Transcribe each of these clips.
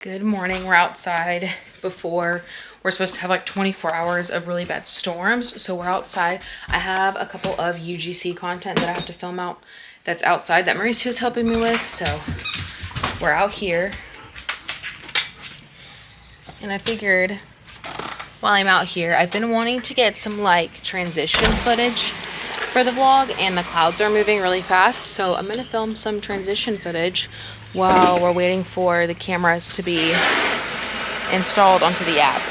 Good morning. We're outside before we're supposed to have like 24 hours of really bad storms. So we're outside. I have a couple of UGC content that I have to film out that's outside that Mauricio's helping me with. So we're out here. And I figured while I'm out here, I've been wanting to get some like transition footage for the vlog, and the clouds are moving really fast. So I'm gonna film some transition footage while we're waiting for the cameras to be installed onto the app.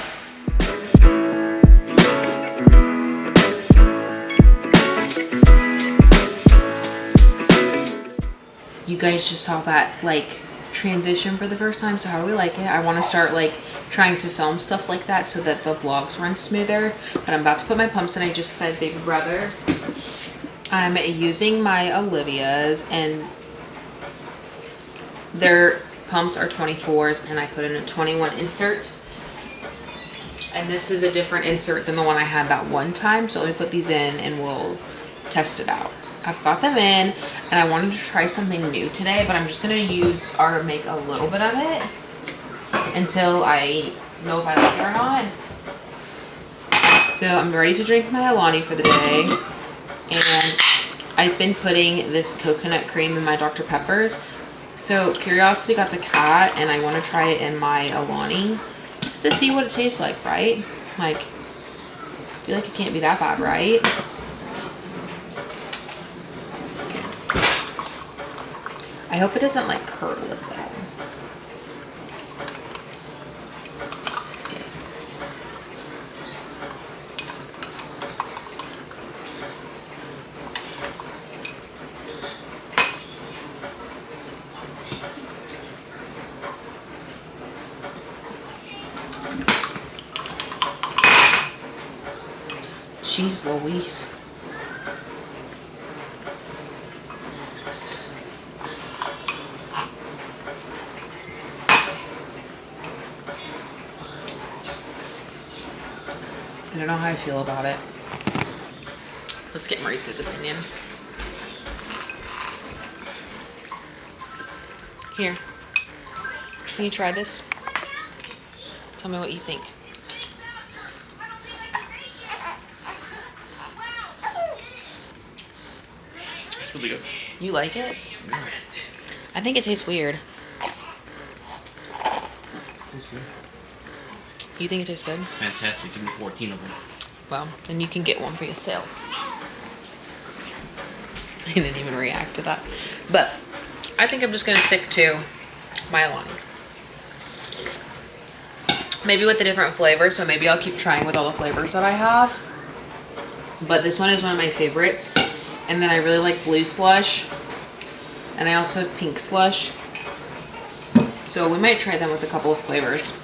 You guys just saw that like transition for the first time, so how do we like it? I want to start like trying to film stuff like that so that the vlogs run smoother. But I'm about to put my pumps in. I just fed Big Brother. I'm using my Olivia's, and their pumps are 24s, and I put in a 21 insert. And this is a different insert than the one I had that one time. So let me put these in and we'll test it out. I've got them in, and I wanted to try something new today, but I'm just gonna use or make a little bit of it until I know if I like it or not. So I'm ready to drink my Alani for the day, and I've been putting this coconut cream in my Dr. Peppers. So Curiosity got the cat, and I want to try it in my Alani just to see what it tastes like, right? Like, I feel like it can't be that bad, right? I hope it doesn't like curdle it though. Jeez Louise. I don't know how I feel about it. Let's get Mauricio's opinion. Here. Can you try this? Tell me what you think. It's really good. You like it? Yeah. I think it tastes weird. Tastes good. You think it tastes good? It's fantastic. Give me 14 of them. Well, then you can get one for yourself. I didn't even react to that. But I think I'm just gonna stick to my Alani. Maybe with a different flavor, so maybe I'll keep trying with all the flavors that I have. But this one is one of my favorites. And then I really like blue slush. And I also have pink slush. So we might try them with a couple of flavors.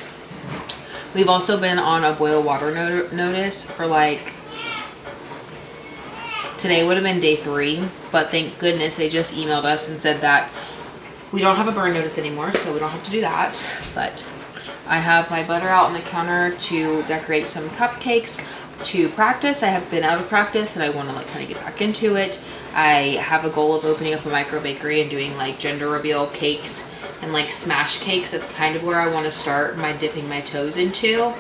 We've also been on a boil water notice for like, today would have been day 3, but thank goodness they just emailed us and said that we don't have a burn notice anymore, so we don't have to do that. But I have my butter out on the counter to decorate some cupcakes to practice. I have been out of practice and I want to like kind of get back into it. I have a goal of opening up a micro bakery and doing like gender reveal cakes and like smash cakes. That's kind of where I want to start my dipping my toes into.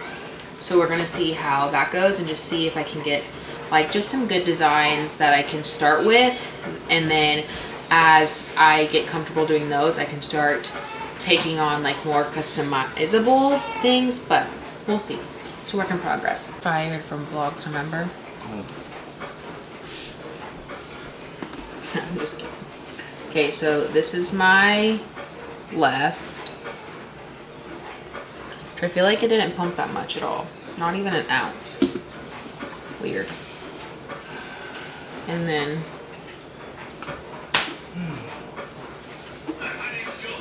So we're gonna see how that goes and just see if I can get like just some good designs that I can start with, and then as I get comfortable doing those, I can start taking on like more customizable things, but we'll see. It's a work in progress. Fired from vlogs, remember? Oh. I'm just kidding. Okay, so this is my left. Which I feel like it didn't pump that much at all. Not even an ounce. Weird. And then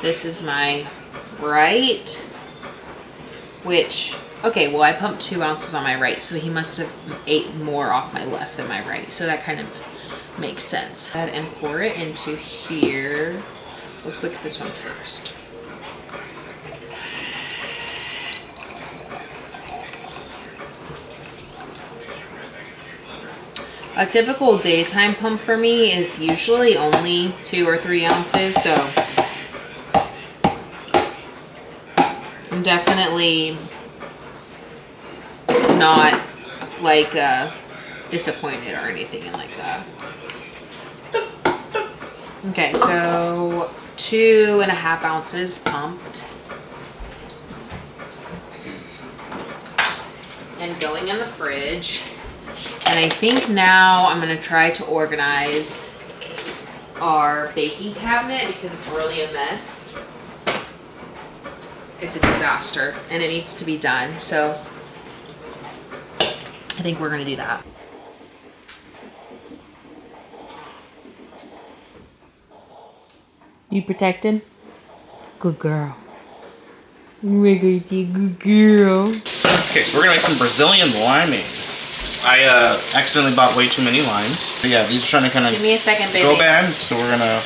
this is my right, which, okay, well I pumped 2 ounces on my right, so he must have ate more off my left than my right. So that kind of makes sense. Go ahead and pour it into here. Let's look at this one first. A typical daytime pump for me is usually only 2 or 3 ounces, so I'm definitely not like disappointed or anything like that. Okay, so 2.5 ounces pumped. And going in the fridge. And I think now I'm gonna try to organize our baking cabinet because it's really a mess. It's a disaster and it needs to be done. So I think we're gonna do that. You protected? Good girl. Wiggity, good girl. Okay, so we're gonna make some Brazilian limeade. I accidentally bought way too many limes. But yeah, these are trying to kind of Give me a second, baby. go bad, so we're gonna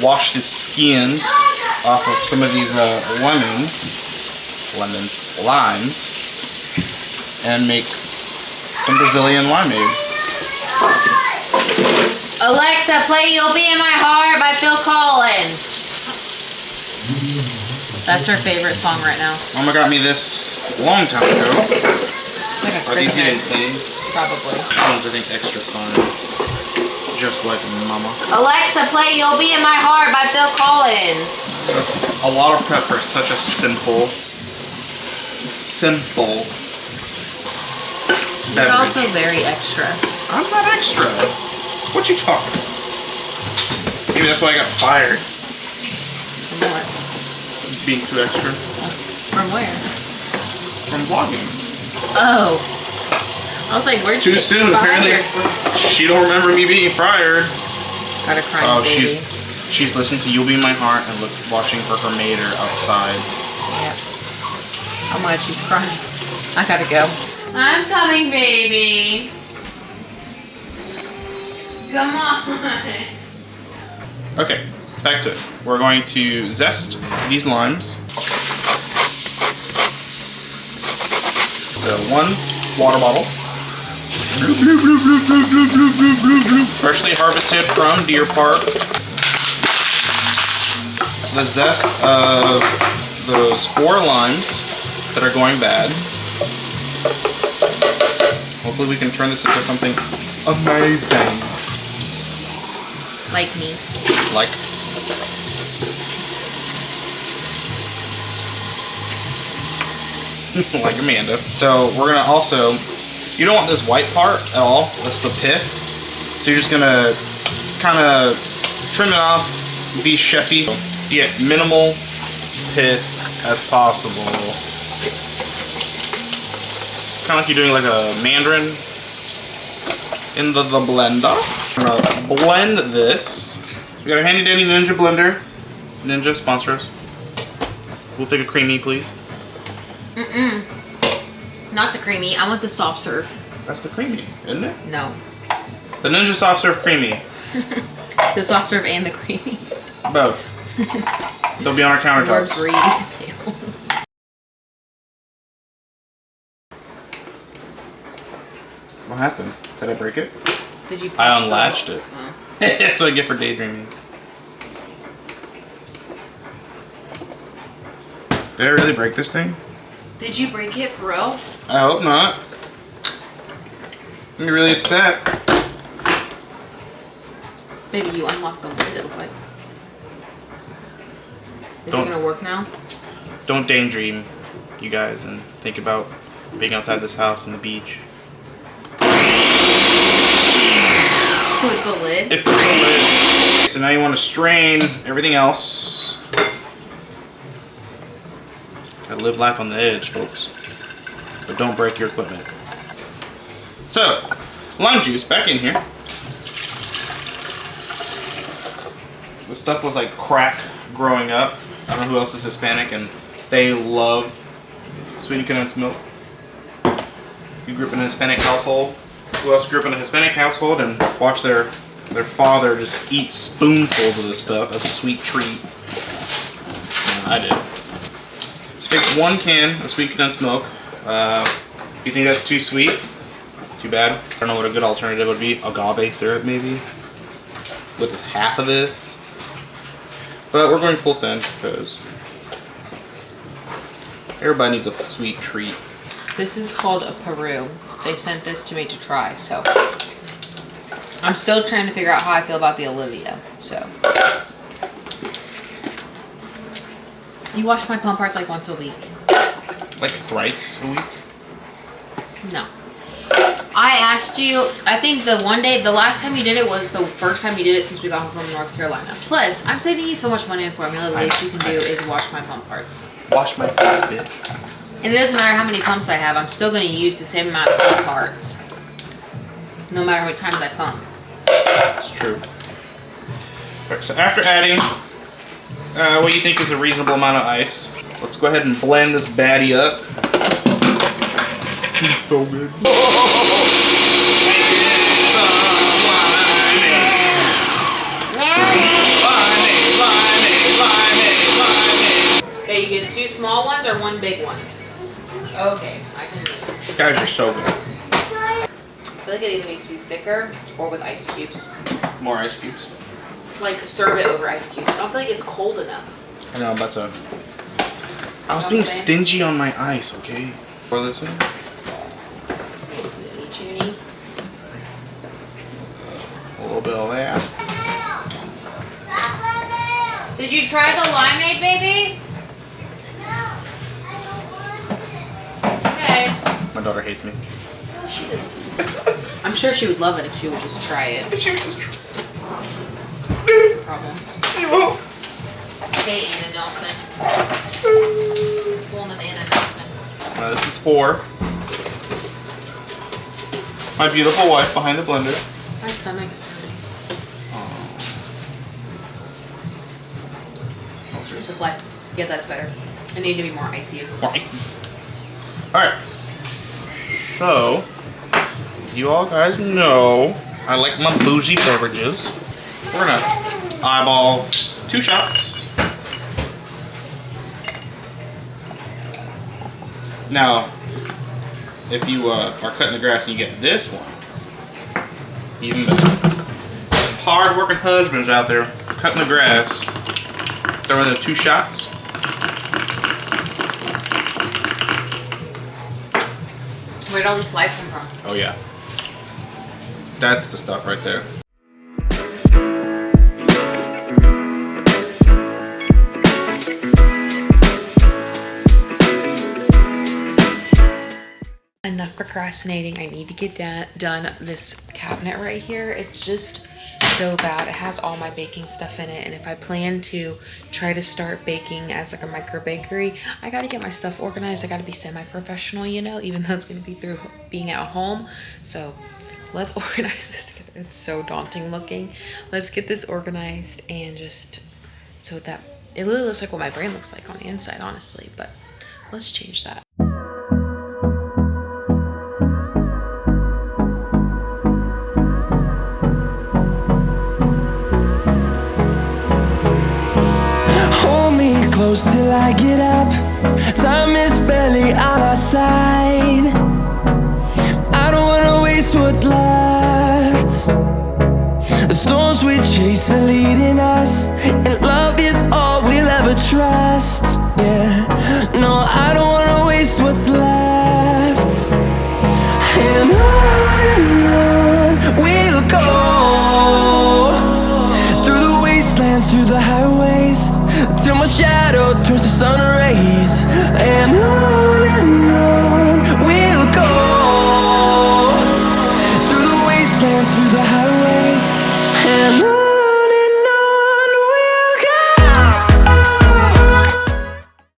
wash the skins off of some of these limes, and make some Brazilian limeade. Alexa, play You'll Be in My Heart by Phil Collins. That's her favorite song right now. Mama got me this a long time ago. It's like a Are these getting Christmas. clean? Probably. These ones I think extra fun. Just like Mama. Alexa, play You'll Be in My Heart by Phil Collins. So, a lot of prep for such a simple It's beverage. also very extra. I'm not extra. What you talking about? Maybe that's why I got fired. From what? Being too extra. From where? From vlogging. Oh. I was like, where'd It's you too get soon. Apparently, fired? she don't remember me being fired. Got a crying Oh, baby. she's listening to You'll Be in My Heart and watching her mater outside. Yeah. I'm glad she's crying. I gotta go. I'm coming, baby. Come on. Okay, back to it. We're going to zest these limes. So 1 water bottle. Freshly harvested from Deer Park. The zest of those 4 limes that are going bad. Hopefully we can turn this into something amazing. Like me. Like like Amanda. So we're gonna also, you don't want this white part at all. That's the pith. So you're just gonna kind of trim it off, be chefy, get minimal pith as possible. Kind of like you're doing like a mandarin in the blender. I'm gonna blend this. We got a handy dandy Ninja blender. Ninja, sponsor us. We'll take a creamy, please. Not the creamy. I want the soft serve. That's the creamy, isn't it? No. The Ninja Soft Serve Creamy. The soft serve and the creamy. Both. They'll be on our We're countertops. greedy as hell. What happened? Did I break it? Did you? I unlatched it. Oh. That's what I get for daydreaming. Did I really break this thing? Did you break it for real? I hope not. I'm really upset. Baby, you unlocked the lid, it looked like. Is Don't- it gonna work now? Don't daydream, you guys, and think about being outside this house on the beach. Who is the lid? It's the lid. So now you want to strain everything else. Gotta live life on the edge, folks. But don't break your equipment. So, lime juice back in here. This stuff was like crack growing up. I don't know who else is Hispanic and they love sweetened condensed milk. You grew up in a Hispanic household. Who else grew up in a Hispanic household and watched their father just eat spoonfuls of this stuff as a sweet treat? I did. So it takes 1 can of sweet condensed milk. If you think that's too sweet, too bad. I don't know what a good alternative would be. Agave syrup maybe? With half of this. But we're going full send because Everybody needs a sweet treat. This is called a Peru. They sent this to me to try, so I'm still trying to figure out how I feel about the Olivia. So you wash my pump parts like once a week. Like thrice a week? No. I asked you, I think the last time you did it was the first time you did it since we got home from North Carolina. Plus, I'm saving you so much money in formula. The least you can do is wash my pump parts. Wash my parts, bitch. And it doesn't matter how many pumps I have, I'm still going to use the same amount of pump parts. No matter how many times I pump. That's true. Alright, so after adding what you think is a reasonable amount of ice, let's go ahead and blend this baddie up. So good. Okay, you get 2 small ones or 1 big one? Okay, I can do it. Guys are so good. I feel like it either needs to be thicker or with ice cubes. More ice cubes. Like serve it over ice cubes. I don't feel like it's cold enough. I know, I'm about to... I was being stingy on my ice, okay? For this one? Junie. A little bit of that. Did you try the limeade, baby? Okay. My daughter hates me. Oh, she does. I'm sure she would love it if she would just try it. She would just try. That's the problem. She won't. Hey, Anna Nelson. Woman Anna Nelson. This is for my beautiful wife behind the blender. My stomach is hurting. There's a fly. Yeah, that's better. I need to be more icy. More icy. Alright. So, as you all guys know, I like my bougie beverages. We're gonna eyeball 2 shots. Now, if you are cutting the grass and you get this one, even better. Hard-working husbands out there cutting the grass, throw in the 2 shots. Where'd all these flies come from? Oh yeah, that's the stuff right there. Enough procrastinating. I need to get done this cabinet right here. It's just so bad. It has all my baking stuff in it, and if I plan to try to start baking as like a micro bakery, I got to get my stuff organized. I got to be semi-professional, you know, even though it's going to be through being at home. So let's organize this together. It's so daunting looking. Let's get this organized and just so that it literally looks like what my brain looks like on the inside, honestly, but let's change that. Close till I get up. Time is barely on our side. I don't wanna waste what's left. The storms we chase are leading us, and love is all we'll ever trust. Yeah, no, I don't wanna waste what's left. And on we'll go, through the wastelands, through the highways, till my shadow turns to sun rays. And on we'll go, through the wastelands, through the highways, and on we'll go.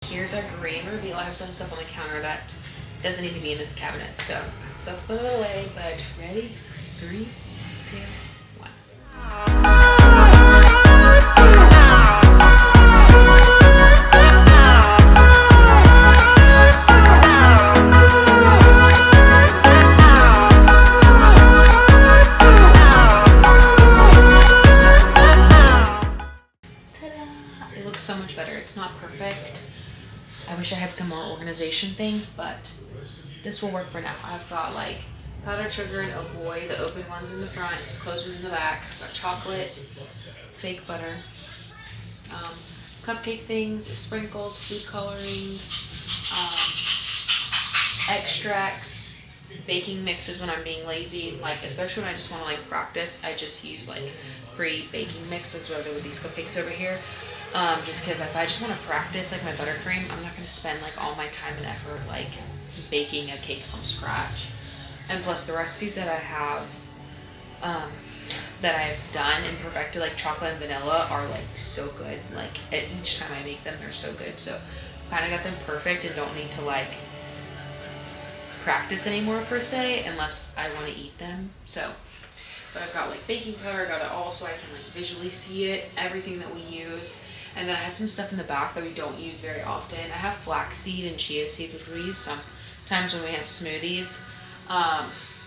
Here's our grand reveal. I have some stuff on the counter that doesn't need to be in this cabinet, so I'll put it away. But ready? 3, 2, 1. So much better. It's not perfect. I wish I had some more organization things, but this will work for now. I've got like powdered sugar and oh boy, the open ones in the front, closed ones in the back. I've got chocolate, fake butter, cupcake things, sprinkles, food coloring, extracts, baking mixes when I'm being lazy, like especially when I just want to like practice, I just use like pre-baking mixes, whether with these cupcakes over here. Just because if I just want to practice like my buttercream, I'm not going to spend like all my time and effort like baking a cake from scratch. And plus the recipes that I have, that I've done and perfected, like chocolate and vanilla, are like so good. Like at each time I make them, they're so good. So kind of got them perfect and don't need to like practice anymore per se, unless I want to eat them. So, but I've got like baking powder, I got it all so I can like visually see it, everything that we use. And then I have some stuff in the back that we don't use very often. I have flaxseed and chia seeds, which we use sometimes when we have smoothies.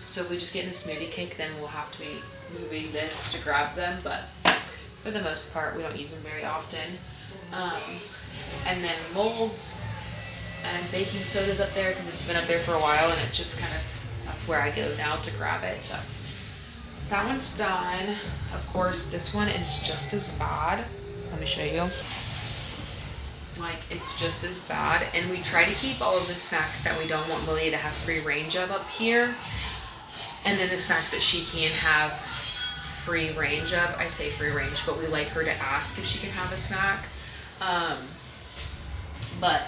So if we just get in a smoothie cake, then we'll have to be moving this to grab them. But for the most part, we don't use them very often. And then molds and baking soda's up there because it's been up there for a while, and it just kind of, that's where I go now to grab it. So that one's done. Of course, this one is just as bad. Let me show you. Like, it's just as bad. And we try to keep all of the snacks that we don't want Lily to have free range of up here. And then the snacks that she can have free range of, I say free range, but we like her to ask if she can have a snack. But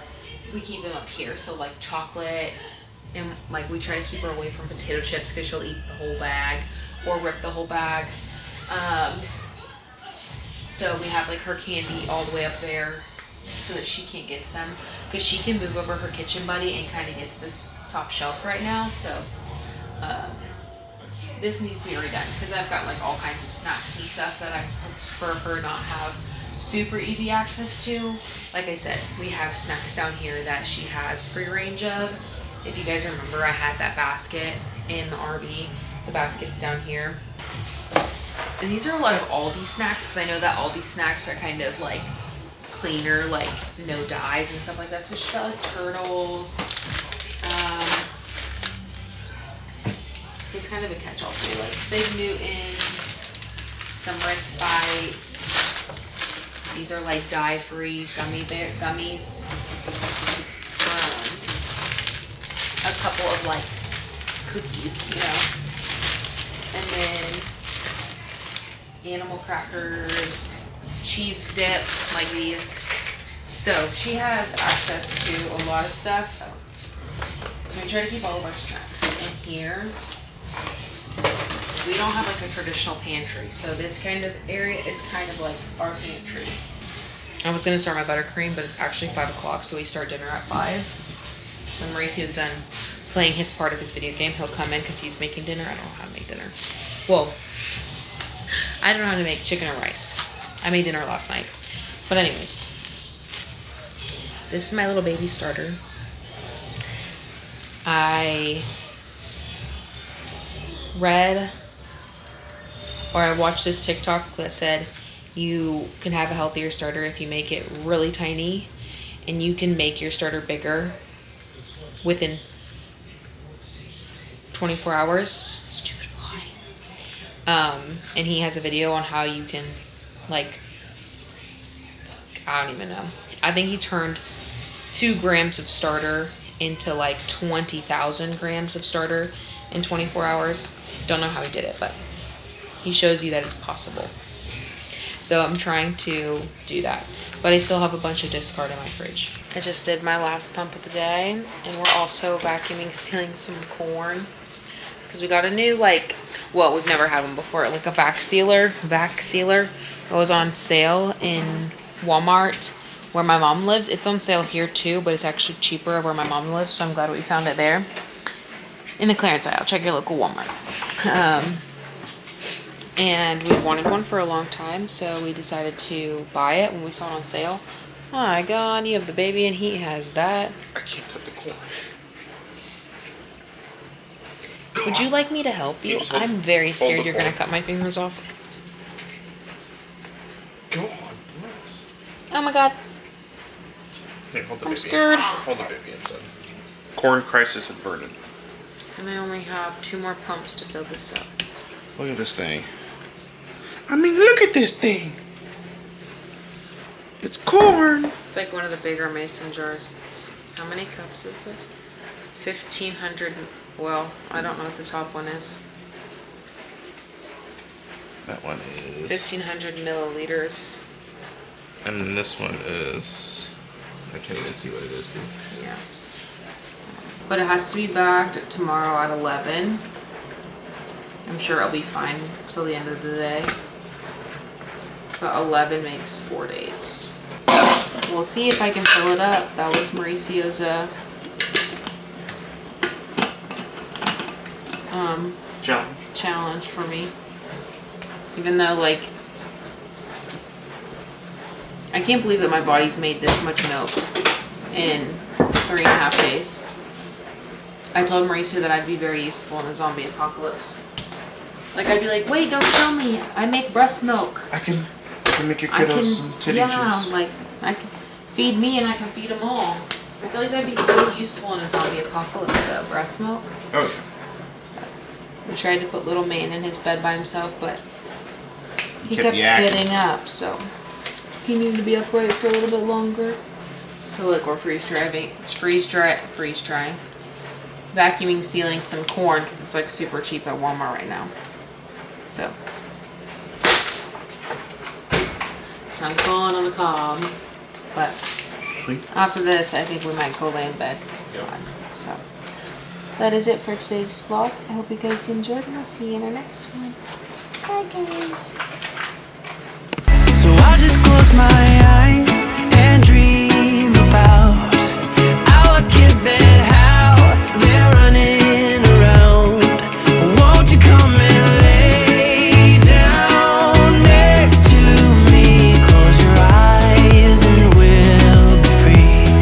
we keep them up here. So like chocolate, and like we try to keep her away from potato chips because she'll eat the whole bag or rip the whole bag. So we have like her candy all the way up there so that she can't get to them, because she can move over her kitchen buddy and kind of get to this top shelf right now. So this needs to be redone because I've got like all kinds of snacks and stuff that I prefer her not have super easy access to. Like I said, we have snacks down here that she has free range of. If you guys remember, I had that basket in the RV. The basket's down here. And these are a lot of Aldi snacks, because I know that Aldi snacks are kind of like cleaner, like no dyes and stuff like that. So she's got like turtles. It's kind of a catch-all too, like Big Newtons, some Ritz Bites. These are like dye-free gummies. A couple of like cookies, you know. And then animal crackers, cheese dip, like these. So she has access to a lot of stuff. So we try to keep all of our snacks in here. We don't have like a traditional pantry, so this kind of area is kind of like our pantry. I was gonna start my buttercream, but it's actually 5 o'clock, so we start dinner at 5. When Mauricio's done playing his part of his video game, he'll come in because he's making dinner. I don't know how to make dinner. Well, I don't know how to make chicken or rice. I made dinner last night. But anyways, this is my little baby starter. I read, or I watched this TikTok that said you can have a healthier starter if you make it really tiny, and you can make your starter bigger within 24 hours. Stupid fly. And he has a video on how you can, like, I don't even know. I think he turned 2 grams of starter into like 20,000 grams of starter in 24 hours. Don't know how he did it, but he shows you that it's possible. So I'm trying to do that, but I still have a bunch of discard in my fridge. I just did my last pump of the day, and we're also vacuuming sealing some corn because we got a new, like, well, we've never had one before, like a vac sealer. It was on sale in Walmart where my mom lives. It's on sale here too, but it's actually cheaper where my mom lives, so I'm glad we found it there. In the clearance aisle, check your local Walmart. And we've wanted one for a long time, so we decided to buy it when we saw it on sale. Oh my god, you have the baby and he has that. I can't cut the corn. Would you like me to help you? I'm very scared you're gonna cut my fingers off. Go on, bless. Oh my god. Here, hold the I'm baby. scared. Hold the baby instead. Corn crisis averted. And I only have 2 more pumps to fill this up. Look at this thing. I mean, look at this thing. It's corn. It's like one of the bigger mason jars. It How many cups is it? 1,500. Well, I don't know what the top one is. That one is. 1,500 milliliters. And then this one is. I can't even see what it is. Yeah. But it has to be bagged tomorrow at 11. I'm sure it'll be fine till the end of the day. But 11 makes 4 days. We'll see if I can fill it up. That was Mauricio's challenge for me. Even though, like, I can't believe that my body's made this much milk in 3.5 days. I told Mauricio that I'd be very useful in a zombie apocalypse. Like, I'd be like, wait, don't kill me. I make breast milk. I can make your kiddos some titty juice. Like, I can feed me and I can feed them all. I feel like that'd be so useful in a zombie apocalypse, though. Breast milk. Oh, yeah. We tried to put little man in his bed by himself, but he kept kept yakking. spitting up, so he needed to be upright for a little bit longer. So look, we're freeze drying, vacuuming, sealing some corn because it's like super cheap at Walmart right now. So some corn on the cob, but Sweet. after this, I think we might go lay in bed. Yep. So that is it for today's vlog. I hope you guys enjoyed, and we'll see you in our next one. Bye, guys. So I just close my